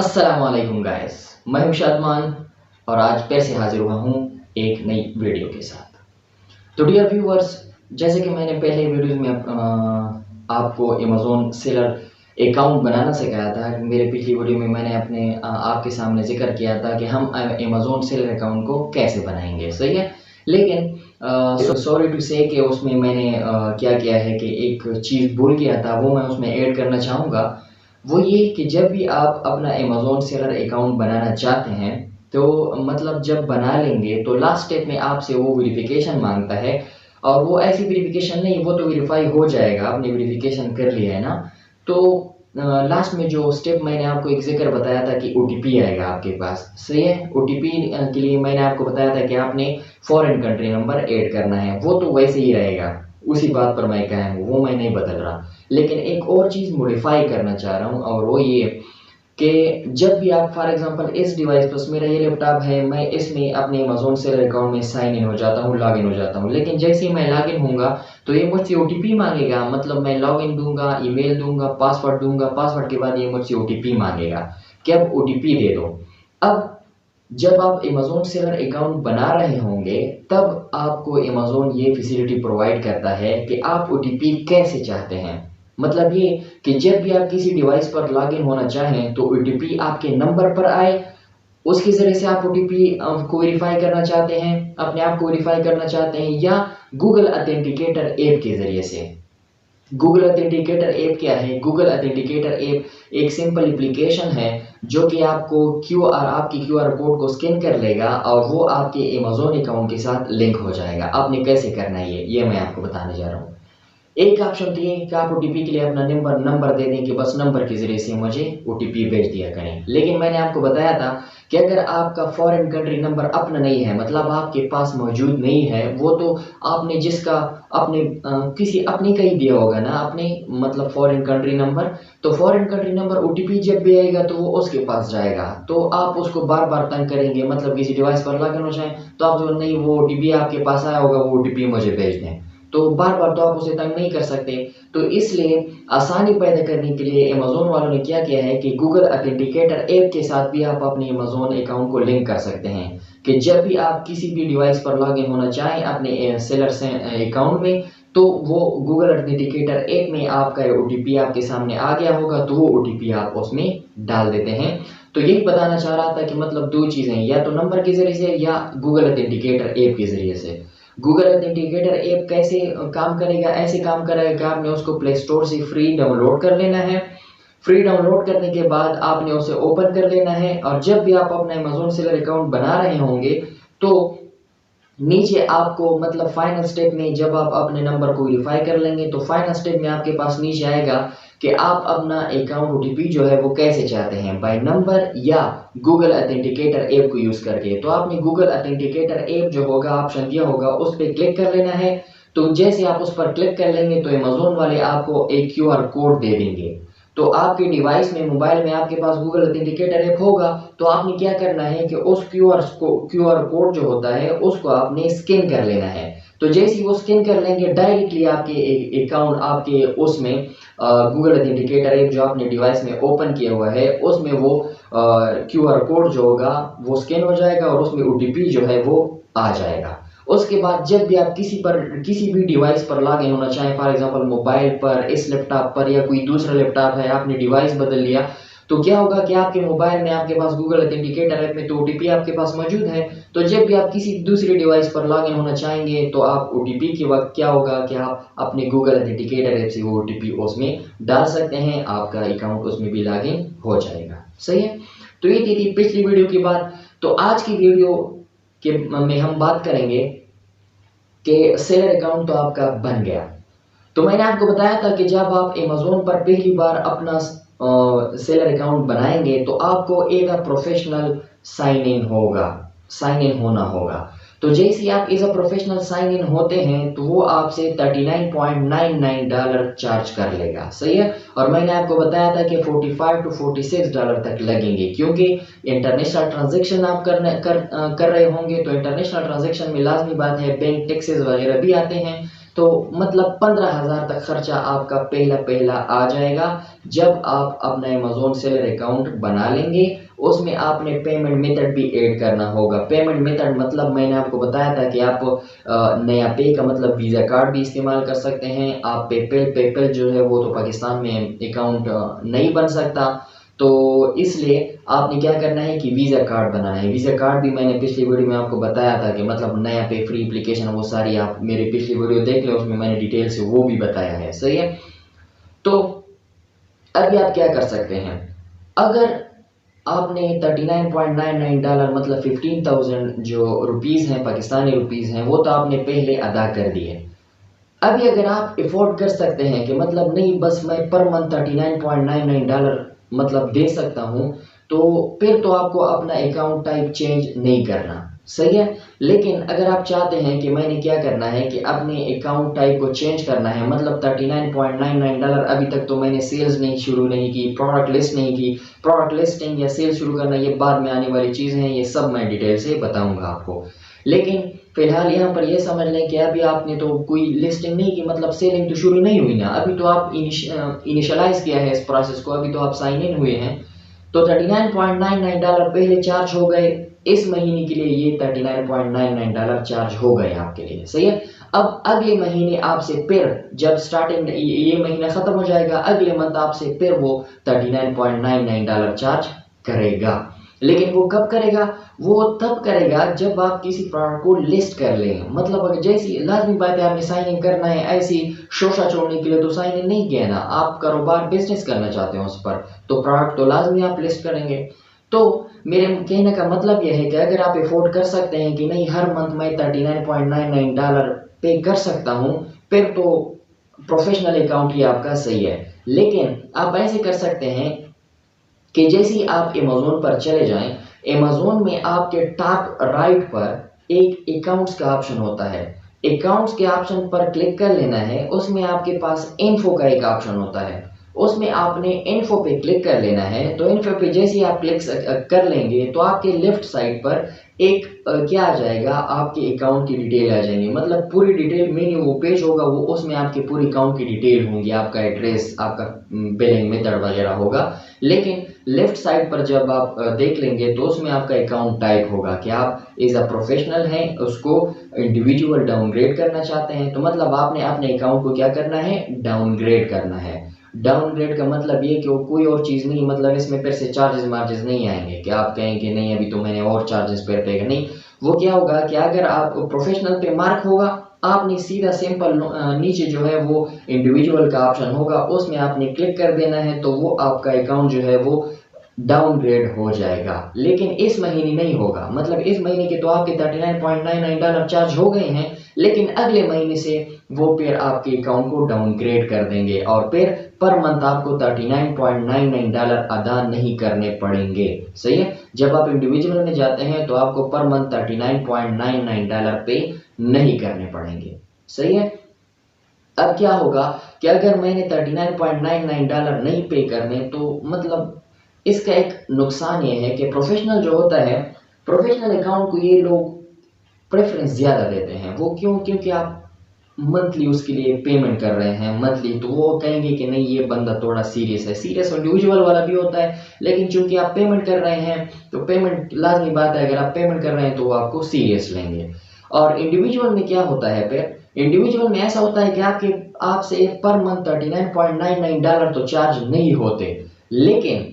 अस्सलामुअलैकुम गाइस, मैं हूं शादमान और आज फिर से हाजिर हुआ हूं एक नई वीडियो के साथ। तो डियर व्यूअर्स, जैसे कि मैंने पहले वीडियो में आपको अमेज़न सेलर अकाउंट बनाना सिखाया था। मेरे पिछली वीडियो में मैंने अपने आपके सामने जिक्र किया था कि हम अमेज़न सेलर अकाउंट को कैसे बनाएंगे, सही है। लेकिन सॉरी टू से कि उसमें मैंने क्या किया है कि एक चीज़ भूल गया था, वो मैं उसमें ऐड करना चाहूँगा। वो ये कि जब भी आप अपना अमेज़न सेलर अकाउंट बनाना चाहते हैं तो मतलब जब बना लेंगे तो लास्ट स्टेप में आपसे वो वेरिफिकेशन मांगता है। और वो ऐसी वेरिफिकेशन नहीं, वो तो वेरीफाई हो जाएगा, आपने वेरिफिकेशन कर लिया है ना। तो लास्ट में जो स्टेप मैंने आपको एक जिक्र बताया था कि ओटीपी आएगा आपके पास, सही है। ओटीपी के लिए मैंने आपको बताया था कि आपने फॉरेन कंट्री नंबर ऐड करना है, वो तो वैसे ही रहेगा, उसी बात पर मैं कायम हूँ, वो मैं नहीं बदल रहा। लेकिन एक और चीज़ मॉडिफाई करना चाह रहा हूँ और वो ये कि जब भी आप फॉर एग्जांपल इस डिवाइस पर, मेरा ये लैपटॉप है, मैं इसमें अपने अमेज़न सेलर अकाउंट में साइन इन हो जाता हूँ, लॉग इन हो जाता हूँ। लेकिन जैसे ही मैं लॉग इन होऊंगा तो ये मुझसे ओटीपी मांगेगा। मतलब मैं लॉग इन दूंगा, ईमेल दूंगा, पासवर्ड दूंगा, पासवर्ड के बाद ये मुझसे ओटीपी मांगेगा कि अब ओटीपी दे दो। अब जब आप अमेज़न सेलर अकाउंट बना रहे होंगे तब आपको अमेज़न ये फैसिलिटी प्रोवाइड करता है कि आप ओटीपी कैसे चाहते हैं। मतलब ये कि जब भी आप किसी डिवाइस पर लॉगिन होना चाहें तो ओटीपी आपके नंबर पर आए, उसके ज़रिए से आप ओटीपी को वेरीफाई करना चाहते हैं, अपने आप को वेरीफाई करना चाहते हैं, या गूगल ऑथेंटिकेटर ऐप के ज़रिए से। गूगल ऑथेंटिकेटर ऐप क्या है? गूगल ऑथेंटिकेटर ऐप एक सिंपल एप्लीकेशन है जो कि आपको आपकी क्यूआर कोड को स्कैन कर लेगा और वो आपके अमेज़न अकाउंट के साथ लिंक हो जाएगा। आपने कैसे करना है ये मैं आपको बताने जा रहा हूँ। एक ऑप्शन तो ये है कि आप ओटीपी के लिए अपना नंबर दे दें कि बस नंबर के ज़रिए से मुझे ओटीपी भेज दिया करें। लेकिन मैंने आपको बताया था कि अगर आपका फॉरेन कंट्री नंबर अपना नहीं है, मतलब आपके पास मौजूद नहीं है, वो तो आपने जिसका अपने किसी अपने का ही दिया होगा ना, अपने मतलब फॉरेन कंट्री नंबर। तो फॉरेन कंट्री नंबर ओटीपी जब भी आएगा तो वो उसके पास जाएगा, तो आप उसको बार बार तंग करेंगे। मतलब किसी डिवाइस पर लॉगिन हो जाए तो आप जो नहीं, वो ओटीपी आपके पास आया होगा, वो ओटीपी मुझे भेज दें, तो बार बार तो आप उसे तंग नहीं कर सकते। तो इसलिए आसानी पैदा करने के लिए अमेज़न वालों ने क्या किया है कि गूगल ऑथेंटिकेटर ऐप के साथ भी आप अपने अमेज़न अकाउंट को लिंक कर सकते हैं कि जब भी आप किसी भी डिवाइस पर लॉगिन होना चाहें अपने सेलर से अकाउंट में, तो वो गूगल ऑथेंटिकेटर ऐप में आपका ओटीपी आपके सामने आ गया होगा, तो वो ओटीपी आप उसमें डाल देते हैं। तो यही बताना चाह रहा था कि मतलब दो चीज़ें, या तो नंबर के ज़रिए से या गूगल ऑथेंटिकेटर ऐप के ज़रिए से। गूगल ऑथेंटिकेटर ऐप कैसे काम करेगा? ऐसे काम करेगा, आपने उसको प्ले स्टोर से फ्री डाउनलोड कर लेना है। फ्री डाउनलोड करने के बाद आपने उसे ओपन कर लेना है और जब भी आप अपना अमेज़न सेलर अकाउंट बना रहे होंगे तो नीचे आपको मतलब फाइनल स्टेप में जब आप अपने नंबर को वेरीफाई कर लेंगे तो फाइनल स्टेप में आपके पास नीचे आएगा कि आप अपना अकाउंट ओटीपी जो है वो कैसे चाहते हैं, बाय नंबर या गूगल ऑथेंटिकेटर ऐप को यूज़ करके। तो आपने गूगल ऑथेंटिकेटर ऐप जो होगा, ऑप्शन दिया होगा, उस पर क्लिक कर लेना है। तो जैसे आप उस पर क्लिक कर लेंगे तो अमेज़न वाले आपको एक क्यूआर कोड दे देंगे। तो आपके डिवाइस में, मोबाइल में आपके पास गूगल ऑथेंटिकेटर ऐप होगा, तो आपने क्या करना है कि उस क्यूआर कोड जो होता है उसको आपने स्कैन कर लेना है। तो जैसे ही वो स्कैन कर लेंगे डायरेक्टली आपके अकाउंट, आपके उसमें गूगल ऑथेंटिकेटर ऐप जो आपने डिवाइस में ओपन किया हुआ है उसमें वो क्यूआर कोड जो होगा वो स्कैन हो जाएगा और उसमें ओटीपी जो है वो आ जाएगा। उसके बाद जब भी आप किसी भी डिवाइस पर लॉगिन होना चाहें, फॉर एग्जांपल मोबाइल पर, इस लैपटॉप पर, या कोई दूसरा लैपटॉप है, आपने डिवाइस बदल लिया, तो क्या होगा कि आपके मोबाइल में आपके पास गूगल ऑथेंटिकेटर ऐप में तो ओटीपी आपके पास मौजूद है। तो जब भी आप किसी दूसरी डिवाइस पर लॉगिन होना चाहेंगे तो आप ओटीपी के वक्त क्या होगा कि आप अपने गूगल ऑथेंटिकेटर ऐप से वो ओटीपी उसमें डाल सकते हैं, आपका अकाउंट उसमें भी लॉगिन हो जाएगा, सही है। तो ये थी पिछली वीडियो की बात। तो आज की वीडियो में हम बात करेंगे कि सेलर अकाउंट तो आपका बन गया। तो मैंने आपको बताया था कि जब आप अमेज़न पर पहली बार अपना सेलर अकाउंट बनाएंगे तो आपको एक प्रोफेशनल साइन इन होना होगा। तो जैसे ही आप as a professional sign in होते हैं तो वो आपसे $39.99 चार्ज कर लेगा, सही है। और मैंने आपको बताया था कि $45 to $46 तक लगेंगे, क्योंकि इंटरनेशनल ट्रांजैक्शन आप कर रहे होंगे। तो इंटरनेशनल ट्रांजैक्शन में लाजमी बात है बैंक टैक्सेस वगैरह भी आते हैं। तो मतलब 15,000 तक खर्चा आपका पहला आ जाएगा जब आप अपना अमेज़न सेलर अकाउंट बना लेंगे। उसमें आपने पेमेंट मेथड भी ऐड करना होगा। पेमेंट मेथड मतलब मैंने आपको बताया था कि आप नया पे का मतलब वीज़ा कार्ड भी इस्तेमाल कर सकते हैं। आप पेपल जो है वो तो पाकिस्तान में अकाउंट नहीं बन सकता, तो इसलिए आपने क्या करना है कि वीज़ा कार्ड बनाना है। वीज़ा कार्ड भी मैंने पिछली वीडियो में आपको बताया था कि मतलब नया पे फ्री एप्लीकेशन, वो सारी आप मेरी पिछली वीडियो देख लें, उसमें मैंने डिटेल से वो भी बताया है। सही है। तो अभी आप क्या कर सकते हैं, अगर आपने $39.99 मतलब 15,000 जो रुपीज़ हैं, पाकिस्तानी रुपीज़ हैं, वो तो आपने पहले अदा कर दिए। अभी अगर आप अफोर्ड कर सकते हैं कि मतलब नहीं बस मैं पर मंथ $39.99 मतलब दे सकता हूं, तो फिर तो आपको अपना अकाउंट टाइप चेंज नहीं करना। सही है। लेकिन अगर आप चाहते हैं कि मैंने क्या करना है कि अपने अकाउंट टाइप को चेंज करना है, मतलब $39.99 अभी तक तो मैंने सेल्स शुरू नहीं की, प्रोडक्ट लिस्ट नहीं की। प्रोडक्ट लिस्टिंग या सेल्स शुरू करना ये बाद में आने वाली चीज़ें हैं, ये सब मैं डिटेल से बताऊंगा आपको। लेकिन फिलहाल यहाँ पर ये समझ लें कि अभी आपने तो कोई लिस्टिंग नहीं की, मतलब सेलिंग तो शुरू नहीं हुई ना, अभी तो आप इनिशियलाइज किया है इस प्रोसेस को, अभी तो आप साइन इन हुए हैं। तो $39.99 पहले चार्ज हो गए, इस महीने के लिए ये $39.99 चार्ज हो गए आपके लिए। सही है। अब अगले महीने आपसे फिर जब स्टार्टिंग ये महीना खत्म हो जाएगा, अगले मंथ आपसे फिर वो $39.99 चार्ज करेगा। लेकिन वो कब करेगा, वो तब करेगा जब आप किसी प्रोडक्ट को लिस्ट कर लें। मतलब अगर जैसी लाजमी बात है आपने साइन इन करना है, ऐसी शोशा छोड़ने के लिए तो साइन इन नहीं किया ना, आप कारोबार बिजनेस करना चाहते हो उस पर, तो प्रोडक्ट तो लाजमी आप लिस्ट करेंगे। तो मेरे कहने का मतलब यह है कि अगर आप अफोर्ड कर सकते हैं कि नहीं हर मंथ मैं $39.99 पे कर सकता हूं, फिर तो प्रोफेशनल अकाउंट ही आपका सही है। लेकिन आप ऐसे कर सकते हैं कि जैसे ही आप अमेज़न पर चले जाएं, अमेज़न में आपके टॉप राइट पर एक अकाउंट्स का ऑप्शन होता है। अकाउंट्स के ऑप्शन पर क्लिक कर लेना है, उसमें आपके पास इन्फो का एक ऑप्शन होता है, उसमें आपने इन्फो पे क्लिक कर लेना है। तो इन्फो पे जैसे ही आप क्लिक कर लेंगे तो आपके लेफ्ट साइड पर एक क्या आ जाएगा, आपके अकाउंट की डिटेल आ जाएंगी, मतलब पूरी डिटेल मेन्यू वो पेज होगा, वो उसमें आपके पूरी अकाउंट की डिटेल होंगी, आपका एड्रेस, आपका बिलिंग मेथड वगैरह होगा। लेकिन लेफ्ट साइड पर जब आप देख लेंगे तो उसमें आपका अकाउंट टाइप होगा कि आप एज अ प्रोफेशनल हैं, उसको इंडिविजुअल डाउनग्रेड करना चाहते हैं। तो मतलब आपने अपने अकाउंट को क्या करना है, डाउनग्रेड करना है। डाउनग्रेड का मतलब ये कि वो कोई और चीज़ नहीं, मतलब इसमें फिर से चार्जेस मार्जेस नहीं आएंगे कि आप कहें कि नहीं अभी तो मैंने और चार्जेस पे करने। नहीं, वो क्या होगा कि अगर आप प्रोफेशनल पे मार्क होगा, आपने सीधा सिंपल नीचे जो है वो इंडिविजुअल का ऑप्शन होगा, उसमें आपने क्लिक कर देना है, तो वो आपका अकाउंट जो है वो डाउनग्रेड हो जाएगा। लेकिन इस महीने नहीं होगा, मतलब इस महीने के तो आपके $39.99 चार्ज हो गए हैं, लेकिन अगले महीने से वो फिर आपके अकाउंट को डाउनग्रेड कर देंगे और फिर पर मंथ आपको $39.99 अदा नहीं करने पड़ेंगे। सही है। जब आप इंडिविजुअल में जाते हैं तो आपको पर मंथ $39.99 पे नहीं करने पड़ेंगे। सही है। अब क्या होगा कि अगर मैंने $39.99 नहीं पे करने, तो मतलब इसका एक नुकसान ये है कि प्रोफेशनल जो होता है, प्रोफेशनल अकाउंट को ये लोग प्रेफरेंस ज़्यादा देते हैं। वो क्यों, क्योंकि आप मंथली उसके लिए पेमेंट कर रहे हैं मंथली, तो वो कहेंगे कि नहीं ये बंदा थोड़ा सीरियस है। सीरियस इंडिविजुअल वाला भी होता है, लेकिन चूंकि आप पेमेंट कर रहे हैं तो पेमेंट लाजमी बात है, अगर आप पेमेंट कर रहे हैं तो वो आपको सीरियस लेंगे। और इंडिविजुअल में क्या होता है, फिर इंडिविजुअल में ऐसा होता है कि आपसे पर मंथ $39.99 तो चार्ज नहीं होते, लेकिन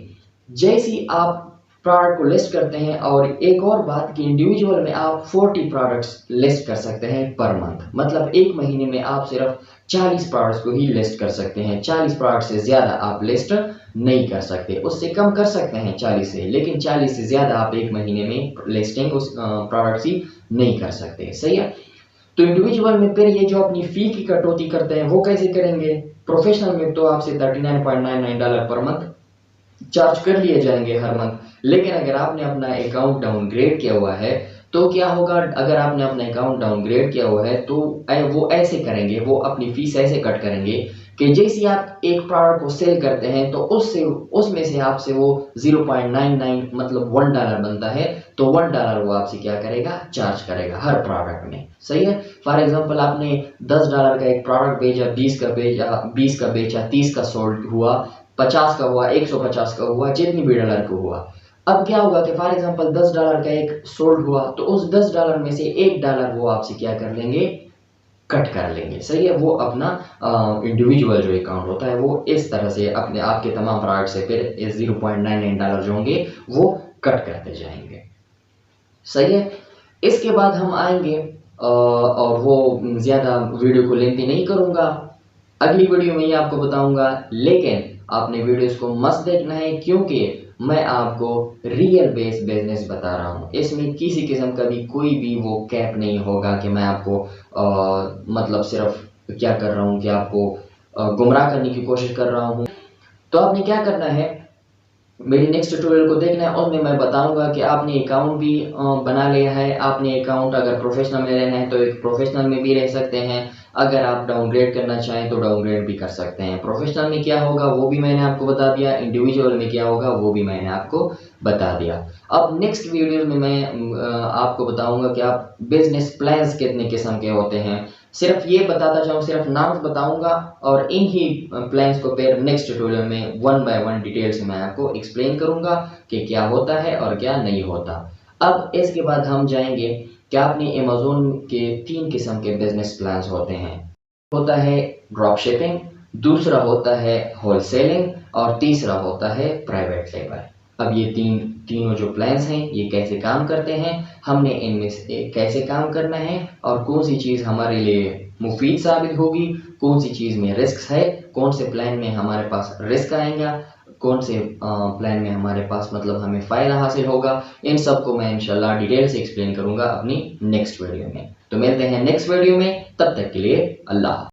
जैसी आप प्रोडक्ट को लिस्ट करते हैं, और एक और बात कि इंडिविजुअल में आप 40 प्रोडक्ट्स लिस्ट कर सकते हैं पर मंथ, मतलब एक महीने में आप सिर्फ 40 प्रोडक्ट्स को ही लिस्ट कर सकते हैं। 40 प्रोडक्ट से ज़्यादा आप लिस्ट नहीं कर सकते, उससे कम कर सकते हैं 40 से, लेकिन 40 से ज़्यादा आप एक महीने में लिस्टिंग उस प्रोडक्ट्स ही नहीं कर सकते। सही है। तो इंडिविजुअल में फिर ये जो अपनी फ़ी की कटौती करते हैं वो कैसे करेंगे, प्रोफेशनल में तो आपसे $39.99 पर मंथ चार्ज कर लिए जाएंगे हर मंथ। लेकिन अगर आपने अपना अकाउंट डाउनग्रेड किया हुआ है तो क्या होगा, अगर आपने अपना अकाउंट डाउनग्रेड किया हुआ है तो वो ऐसे करेंगे, वो अपनी फीस ऐसे कट करेंगे कि जैसे आप एक प्रोडक्ट को सेल करते हैं तो उसमें से आपसे वो 0.99 मतलब $1 बनता है, तो $1 वो आपसे क्या करेगा, चार्ज करेगा हर प्रोडक्ट में। सही है। फॉर एग्जांपल आपने $10 का एक प्रोडक्ट बेचा, 20 का बेचा, 30 का सोल्ड हुआ, 50 का हुआ, 150 का हुआ, जितनी भी डॉलर का हुआ। अब क्या होगा कि फॉर एग्जांपल $10 का एक सोल्ड हुआ, तो उस $10 में से $1 वो आपसे क्या कर लेंगे, कट कर लेंगे। सही है। वो अपना इंडिविजुअल जो अकाउंट होता है वो इस तरह से अपने आपके तमाम प्रोडक्ट से फिर $0.99 जो होंगे वो कट करते जाएंगे। सही है। इसके बाद हम आएंगे और वो ज़्यादा वीडियो को लेंथी नहीं करूँगा, अगली वीडियो में ही आपको बताऊंगा, लेकिन आपने वीडियोस को मस्त देखना है क्योंकि मैं आपको रियल बेस बिजनेस बता रहा हूँ। इसमें किसी किस्म का भी कोई भी वो कैप नहीं होगा कि मैं आपको मतलब सिर्फ क्या कर रहा हूँ कि आपको गुमराह करने की कोशिश कर रहा हूँ। तो आपने क्या करना है, मेरी नेक्स्ट ट्यूटोरियल को देखना है, उसमें मैं बताऊंगा कि आपने अकाउंट भी बना लिया है। आपने अकाउंट अगर प्रोफेशनल में रहना है तो एक प्रोफेशनल में भी रह सकते हैं, अगर आप डाउनग्रेड करना चाहें तो डाउनग्रेड भी कर सकते हैं। प्रोफेशनल में क्या होगा वो भी मैंने आपको बता दिया, इंडिविजुअल में क्या होगा वो भी मैंने आपको बता दिया। अब नेक्स्ट वीडियो में मैं आपको बताऊंगा कि आप बिजनेस प्लान्स कितने किस्म के होते हैं, सिर्फ ये बताता जाऊँ, सिर्फ नाम बताऊंगा और इन ही प्लान्स को फिर नेक्स्ट ट्यूटोरियल में 1 बाय 1 डिटेल से मैं आपको एक्सप्लेन करूंगा कि क्या होता है और क्या नहीं होता। अब इसके बाद हम जाएंगे कि आपने अमेज़न के 3 किस्म के बिजनेस प्लान्स होते हैं। होता है ड्रॉप शिपिंग, दूसरा होता है होलसेलिंग और तीसरा होता है प्राइवेट लेबल। अब ये तीनों जो प्लान्स हैं ये कैसे काम करते हैं, हमने इनमें से कैसे काम करना है और कौन सी चीज़ हमारे लिए मुफीद साबित होगी, कौन सी चीज़ में रिस्क है, कौन से प्लान में हमारे पास रिस्क आएगा, कौन से प्लान में हमारे पास मतलब हमें फ़ायदा हासिल होगा, इन सब को मैं इंशाल्लाह डिटेल से एक्सप्लेन करूंगा अपनी नेक्स्ट वीडियो में। तो मिलते हैं नेक्स्ट वीडियो में, तब तक के लिए अल्लाह।